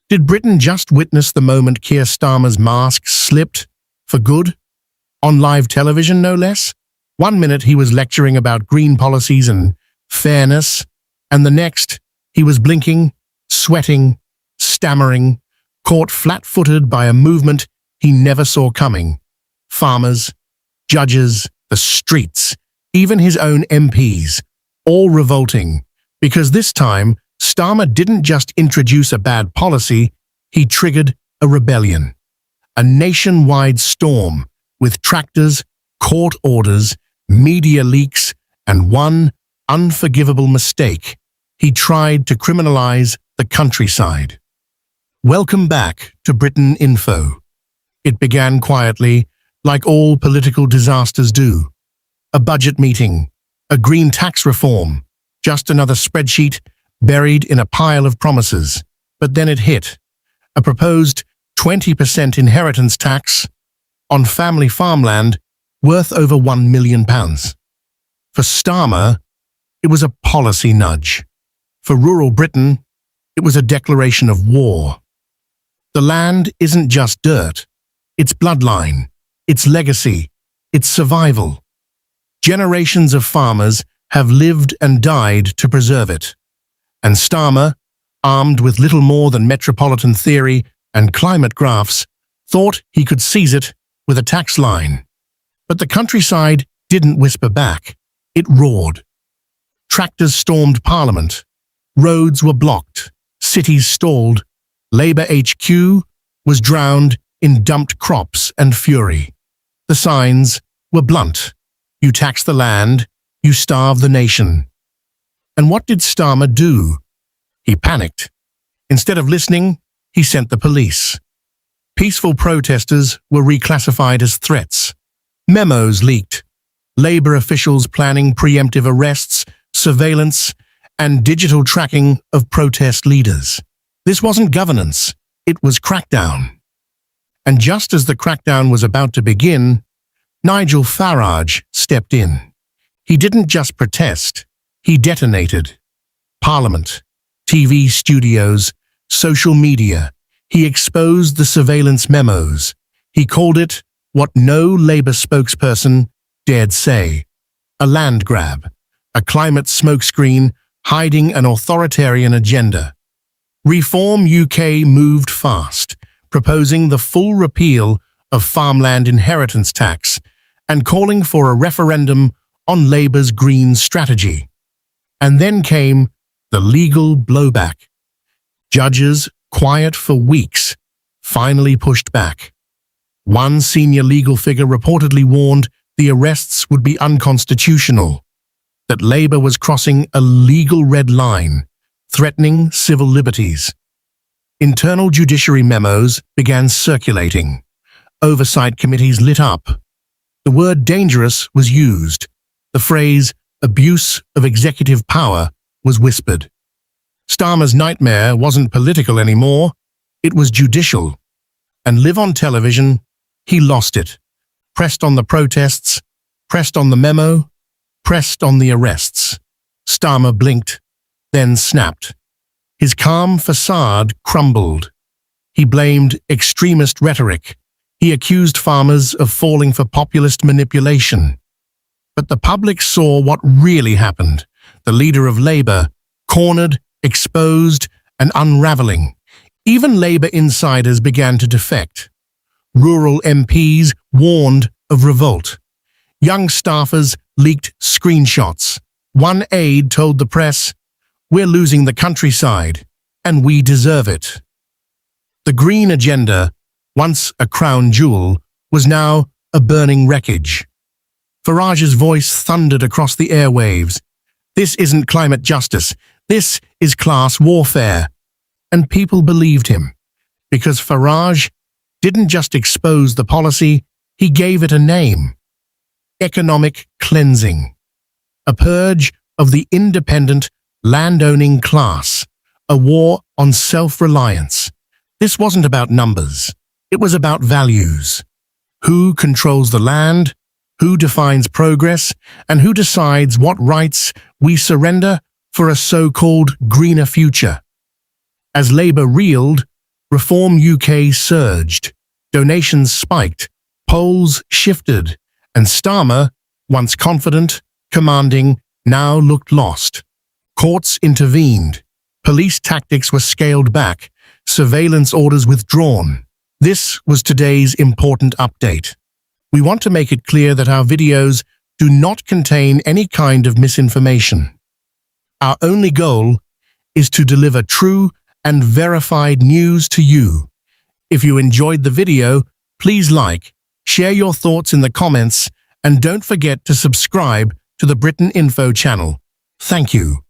Did Britain just witness the moment Keir Starmer's mask slipped, for good? On live television, no less? One minute he was lecturing about green policies and fairness, and the next he was blinking, sweating, stammering, caught flat-footed by a movement he never saw coming. Farmers, judges, the streets, even his own MPs, all revolting, because this time Starmer didn't just introduce a bad policy, he triggered a rebellion. A nationwide storm, with tractors, court orders, media leaks, and one unforgivable mistake. He tried to criminalize the countryside. Welcome back to Britain Info. It began quietly, like all political disasters do. A budget meeting, a green tax reform, just another spreadsheet buried in a pile of promises. But then it hit. A proposed 20% inheritance tax on family farmland worth over £1 million. For Starmer, it was a policy nudge. For rural Britain, it was a declaration of war. The land isn't just dirt. It's bloodline, it's legacy, it's survival. Generations of farmers have lived and died to preserve it. And Starmer, armed with little more than metropolitan theory and climate graphs, thought he could seize it with a tax line. But the countryside didn't whisper back. It roared. Tractors stormed Parliament. Roads were blocked. Cities stalled. Labour HQ was drowned in dumped crops and fury. The signs were blunt. You tax the land, you starve the nation. And what did Starmer do? He panicked. Instead of listening, he sent the police. Peaceful protesters were reclassified as threats. Memos leaked. Labour officials planning preemptive arrests, surveillance, and digital tracking of protest leaders. This wasn't governance, it was crackdown. And just as the crackdown was about to begin, Nigel Farage stepped in. He didn't just protest, he detonated. Parliament, TV studios, social media. He exposed the surveillance memos. He called it what no Labour spokesperson dared say. A land grab, a climate smokescreen hiding an authoritarian agenda. Reform UK moved fast, proposing the full repeal of farmland inheritance tax and calling for a referendum on Labour's green strategy. And then came the legal blowback. Judges, quiet for weeks, finally pushed back. One senior legal figure reportedly warned the arrests would be unconstitutional, that Labour was crossing a legal red line, threatening civil liberties. Internal judiciary memos began circulating. Oversight committees lit up. The word dangerous was used. The phrase abuse of executive power was whispered. Starmer's nightmare wasn't political anymore, it was judicial. And live on television, he lost it. Pressed on the protests, pressed on the memo, pressed on the arrests. Starmer blinked, then snapped. His calm facade crumbled. He blamed extremist rhetoric. He accused farmers of falling for populist manipulation. But the public saw what really happened. The leader of Labour, cornered, exposed, and unraveling. Even Labour insiders began to defect. Rural MPs warned of revolt. Young staffers leaked screenshots. One aide told the press, "We're losing the countryside, and we deserve it." The green agenda, once a crown jewel, was now a burning wreckage. Farage's voice thundered across the airwaves. This isn't climate justice, this is class warfare. And people believed him, because Farage didn't just expose the policy, he gave it a name. Economic cleansing. A purge of the independent, land-owning class. A war on self-reliance. This wasn't about numbers. It was about values. Who controls the land? Who defines progress? And who decides what rights we surrender for a so-called greener future? As Labour reeled, Reform UK surged, donations spiked, polls shifted, and Starmer, once confident, commanding, now looked lost. Courts intervened. Police tactics were scaled back, surveillance orders withdrawn. This was today's important update. We want to make it clear that our videos do not contain any kind of misinformation. Our only goal is to deliver true and verified news to you. If you enjoyed the video, please like, share your thoughts in the comments, and don't forget to subscribe to the Britain Info channel. Thank you.